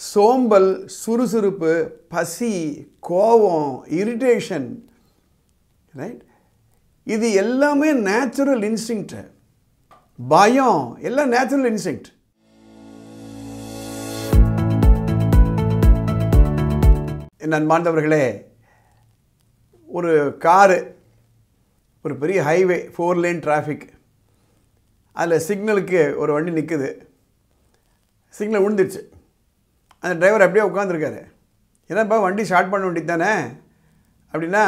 சோம்பல், சுறுசுறுப்பு, பசி, கோபம், இரிட்டேஷன், ரைட்? இது எல்லாமே நேச்சுரல் இன்ஸ்டிங்க்ட். பயம் எல்லாம் நேச்சுரல் இன்ஸ்டிங்க்ட். நண்பார்ந்தவர்களே, ஒரு காரு, ஒரு பெரிய ஹைவே, 4 லேன் டிராஃபிக், அதில் சிக்னலுக்கு ஒரு வண்டி நிற்குது. சிக்னல் விழுந்துருச்சு. அந்த டிரைவர் அப்படியே உட்காந்துருக்காரு. என்னப்பா வண்டி ஸ்டார்ட் பண்ண வேண்டியது தானே அப்படின்னா,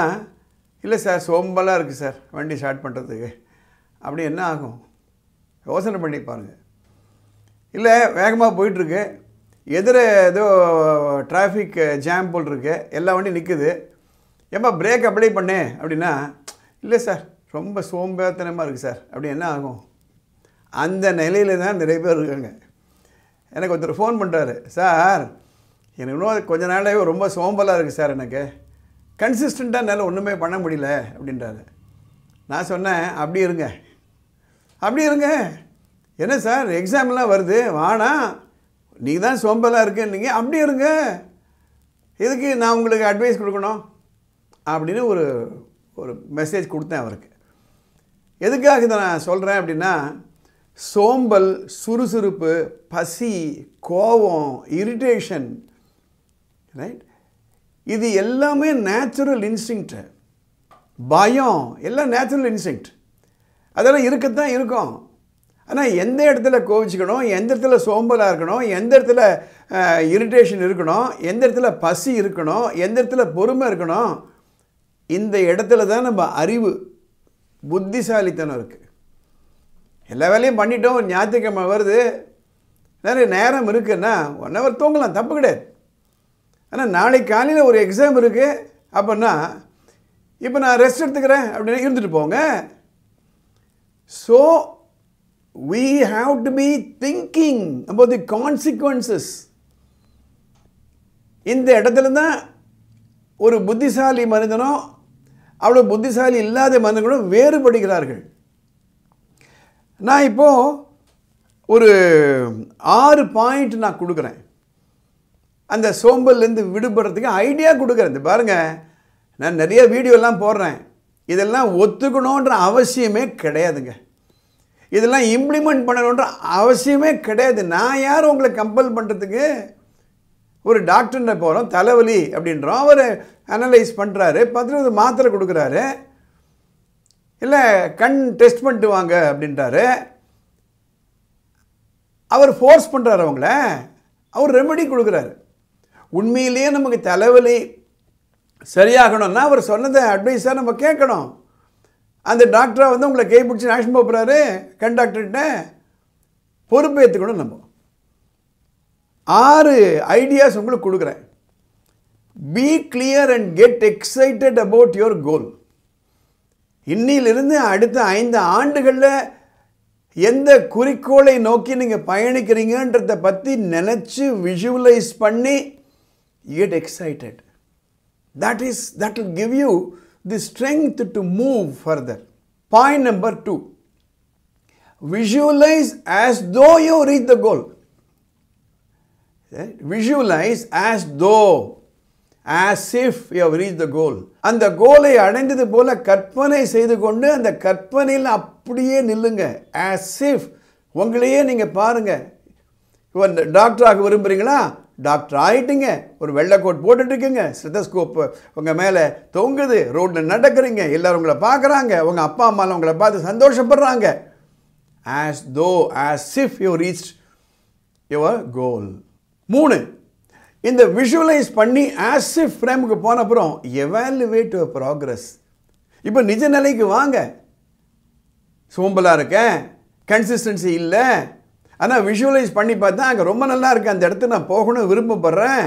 இல்லை சார் சோம்பலாக இருக்குது சார் வண்டி ஸ்டார்ட் பண்ணுறதுக்கு. அப்படி என்ன ஆகும்? யோசனை பண்ணி பாருங்கள். இல்லை வேகமாக போயிட்டுருக்கு, எதிர ஏதோ டிராஃபிக் ஜாம் போல் இருக்கு, எல்லா வண்டியும் நிற்குது, ஏப்பா பிரேக் அப்ளை பண்ணே அப்படின்னா, இல்லை சார் ரொம்ப சோம்பேத்தனமாக இருக்குது சார். அப்படி என்ன ஆகும்? அந்த நிலையில் தான் நிறைய பேர் இருக்காங்க. எனக்கு ஒருத்தர் ஃபோன் பண்ணுறாரு, சார் எனக்கு இன்னும் கொஞ்ச நாளாகவே ரொம்ப சோம்பலாக இருக்குது சார், எனக்கு கன்சிஸ்டண்ட்டாக என்னால் ஒன்றுமே பண்ண முடியல அப்படின்றாரு. நான் சொன்னேன், அப்படி இருங்க, அப்படி இருங்க. என்ன சார் எக்ஸாம்லாம் வருது, வானா நீங்கள் தான் சோம்பலாக இருக்குன்னீங்க, அப்படி இருங்க, எதுக்கு நான் உங்களுக்கு அட்வைஸ் கொடுக்கணும் அப்படின்னு ஒரு மெசேஜ் கொடுத்தேன் அவருக்கு. எதுக்காக இதை நான் சொல்கிறேன் அப்படின்னா, சோம்பல், சுறுசுறுப்பு, பசி, கோபம், இரிட்டேஷன், ரைட்? இது எல்லாமே நேச்சுரல் இன்ஸ்டிங்க்ட். பயம் எல்லாம் நேச்சுரல் இன்ஸ்டிங்க்ட். அதெல்லாம் இருக்கத்தான் இருக்கும். ஆனால் எந்த இடத்துல கோவிச்சுக்கணும், எந்த இடத்துல சோம்பலாக இருக்கணும், எந்த இடத்துல இரிட்டேஷன் இருக்கணும், எந்த இடத்துல பசி இருக்கணும், எந்த இடத்துல பொறுமை இருக்கணும், இந்த இடத்துல தான் நம்ம அறிவு, புத்திசாலித்தனம் இருக்குது. எல்லா வேலையும் பண்ணிட்டோம், ஒரு ஞாயிற்றுக்கிழமை வருது, நிறைய நேரம் இருக்குன்னா 1 hour தூங்கலாம், தப்பு கிடையாது. ஆனால் நாளைக்கு காலையில் ஒரு எக்ஸாம் இருக்குது அப்படின்னா, இப்போ நான் ரெஸ்ட் எடுத்துக்கிறேன் அப்படின்னு இருந்துட்டு போங்க. So we have to be thinking about the consequences. இந்த இடத்துல தான் ஒரு புத்திசாலி மனிதனோ அவ்வளோ புத்திசாலி இல்லாத மனிதர்களும் வேறுபடுகிறார்கள். நான் இப்போது ஒரு 6 பாயிண்ட் நான் கொடுக்குறேன், அந்த சோம்பல்லேருந்து விடுபடுறதுக்கு ஐடியா கொடுக்குறேன். இது பாருங்கள், நான் நிறைய வீடியோலாம் போடுறேன், இதெல்லாம் ஒத்துக்கணுன்ற அவசியமே கிடையாதுங்க, இதெல்லாம் இம்ப்ளிமெண்ட் பண்ணணுன்ற அவசியமே கிடையாது. நான் யார் உங்களை கம்பல் பண்ணுறதுக்கு? ஒரு டாக்டர்கிட்ட போகிறோம், தலைவலி அப்படின்றோம், அவர் அனலைஸ் பண்ணுறாரு, 10 மாத்திரை கொடுக்குறாரு, இல்லை கண் டெஸ்ட் பண்ணிட்டு வாங்க அப்படின்றாரு, அவர் ஃபோர்ஸ் பண்ணுறாரு அவங்கள, அவர் ரெமெடி கொடுக்குறாரு. உண்மையிலேயே நமக்கு தலைவலி சரியாகணும்னா அவர் சொன்னதை அட்வைஸாக நம்ம கேட்கணும். அந்த டாக்டரை வந்து உங்களை கை பிடிச்சி ஆக்ஷன் போகிறாரு, கண் டாக்டர்கிட்ட பொறுப்பு ஏற்றுக்கணும். நம்ம 6 ஐடியாஸ் உங்களுக்கு கொடுக்குறேன். Be clear and get excited about your goal. இன்னிலிருந்து அடுத்த 5 ஆண்டுகளில் எந்த குறிக்கோளை நோக்கி நீங்கள் பயணிக்கிறீங்கன்றதை பற்றி நினச்சி விஷுவலைஸ் பண்ணி get excited. That will give you the strength to move further. Point number 2, visualize as though you reach the goal. Visualize as though, as if you have reached the goal. அந்த கோலை அடைந்தது போல கற்பனை செய்து கொண்டு அந்த கற்பனையில் அப்படியே நில்லுங்க. as if, உங்களையே நீங்கள் பாருங்கள். டாக்டராக விரும்புகிறீங்களா? டாக்டர் ஆகிட்டீங்க, ஒரு வெள்ளை கோட் போட்டுட்ருக்கீங்க, ஸ்டெத்தஸ்கோப் உங்கள் மேலே தொங்குது, ரோட்டில் நடக்கிறீங்க, எல்லோரும் உங்களை பார்க்குறாங்க, உங்கள் அப்பா அம்மாலாம் உங்களை பார்த்து சந்தோஷப்படுறாங்க. as though, as if you reached your goal. 3, இந்த விஷுவலைஸ் பண்ணி as if ஃப்ரேமுக்கு போன அப்புறம் எவாலுவேட் யுவர் ப்ராக்ரஸ். இப்போ நிஜ நிலைக்கு வாங்க. சோம்பலாக இருக்கேன், கன்சிஸ்டன்சி இல்லை, ஆனால் விஷுவலைஸ் பண்ணி பார்த்தா அங்கே ரொம்ப நல்லா இருக்குது, அந்த இடத்துக்கு நான் போகணும் விருப்பப்படுறேன்.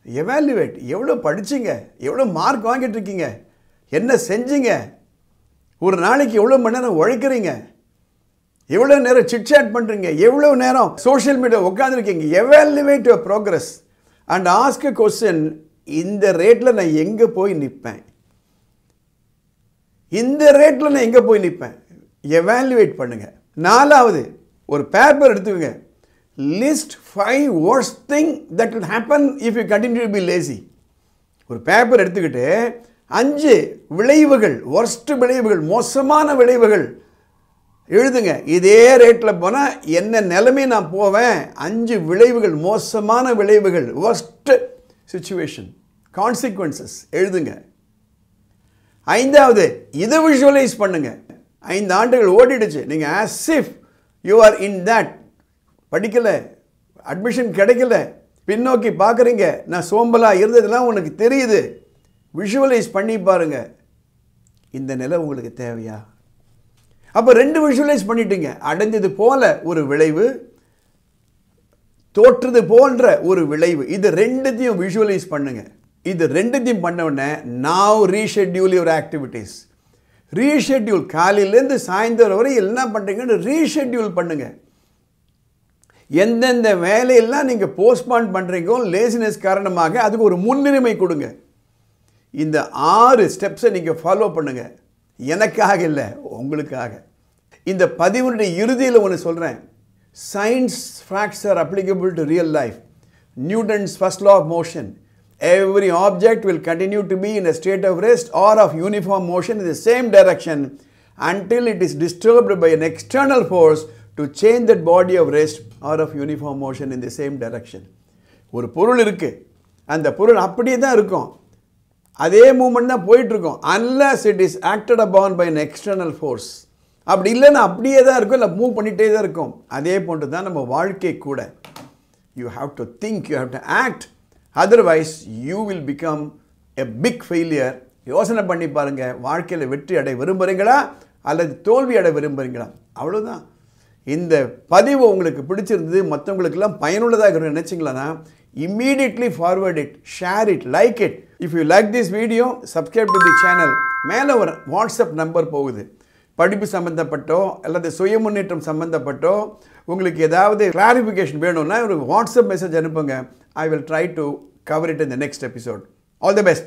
எவாலுவேட். எவ்வளோ படிச்சிங்க, எவ்வளோ மார்க் வாங்கிட்டுருக்கீங்க, என்ன செஞ்சீங்க, ஒரு நாளைக்கு எவ்வளோ மணி நேரம் உழைக்கிறீங்க, எவ்வளோ நேரம் சிட்சாட் பண்ணுறீங்க, எவ்வளோ நேரம் சோஷியல் மீடியா உட்காந்துருக்கீங்க. Evaluate your progress and ask a question, இந்த ரேட்டில் நான் எங்கே போய் நிற்பேன், இந்த ரேட்டில் நான் எங்கே போய் நிற்பேன், எவாலுவேட் பண்ணுங்கள். 4வது, ஒரு பேப்பர் எடுத்துக்கோங்க, list 5 worst thing that will happen if you continue to be lazy. ஒரு பேப்பர் எடுத்துக்கிட்டு 5 விளைவுகள், worst விளைவுகள், மோசமான விளைவுகள் எழுதுங்க. இதே ரேட்டில் போனால் என்ன நிலைமை நான் போவேன், 5 விளைவுகள், மோசமான விளைவுகள், worst situation, consequences எழுதுங்க. 5வது இதை விஷுவலைஸ் பண்ணுங்க. 5 ஆண்டுகள் ஓடிடுச்சு, நீங்கள் as if you are in that, படிக்கலை, அட்மிஷன் கிடைக்கல, பின்னோக்கி பார்க்குறீங்க, நான் சோம்பலாக இருந்ததெல்லாம் உனக்கு தெரியுது. விஷுவலைஸ் பண்ணி பாருங்க, இந்த நிலை உங்களுக்கு தேவையா? அப்போ 2 விஷுவலைஸ் பண்ணிட்டீங்க. அடைஞ்சது போல ஒரு விளைவு, தோற்றது போன்ற ஒரு விளைவு. இது 2த்தையும் விஷுவலைஸ் பண்ணுங்க. இது 2த்தையும் பண்ண உடனே now reschedule your activities. Reschedule, காலையிலேருந்து சாயந்தரம் வரை என்ன பண்ணுறீங்கன்னு ரீஷெட்யூல் பண்ணுங்க. எந்தெந்த வேலையெல்லாம் நீங்கள் போஸ்ட்பான் பண்ணுறீங்கோ லேசினஸ் காரணமாக அதுக்கு ஒரு முன்னுரிமை கொடுங்க. இந்த 6 ஸ்டெப்ஸை நீங்கள் ஃபாலோ பண்ணுங்க. எனக்காக இல்லை, உங்களுக்காக. இந்த பதிவுடைய இறுதியில் ஒன்று சொல்கிறேன். Science facts are applicable to real life. Newton's first law of motion. Every object will continue to be in a state of rest or of uniform motion in the same direction until it is disturbed by an external force to change that body of rest or of uniform motion in the same direction. ஒரு பொருள் இருக்கு, அந்த பொருள் அப்படியே தான் இருக்கும், அதே movement தான் போயிட்டு இருக்கும், unless it is acted upon by an external force. அப்படி இல்லைன்னா அப்படியே தான் இருக்கும், இல்லை மூவ் பண்ணிகிட்டே தான் இருக்கும். அதே போன்று தான் நம்ம வாழ்க்கை கூட. You have to think, you have to act. Otherwise, you will become a big failure. யோசனை பண்ணி பாருங்க, வாழ்க்கையில் வெற்றி அடைய விரும்புகிறீங்களா அல்லது தோல்வி அடைய விரும்புகிறீங்களா? அவ்வளோதான். இந்த பதிவு உங்களுக்கு பிடிச்சிருந்தது, மற்றவங்களுக்கெல்லாம் பயனுள்ளதாக நினைச்சிங்களா, immediately forward it, share it, like it. If you like this video, subscribe to the channel. மேலே ஒரு வாட்ஸ்அப் நம்பர் போகுது. படிப்பு சம்பந்தப்பட்டோ அல்லது சுய முன்னேற்றம் சம்பந்தப்பட்டோ உங்களுக்கு ஏதாவது கிளாரிஃபிகேஷன் வேணும்னா ஒரு வாட்ஸ்அப் மெசேஜ் அனுப்புங்க. I will try to cover it in the next episode. All the best.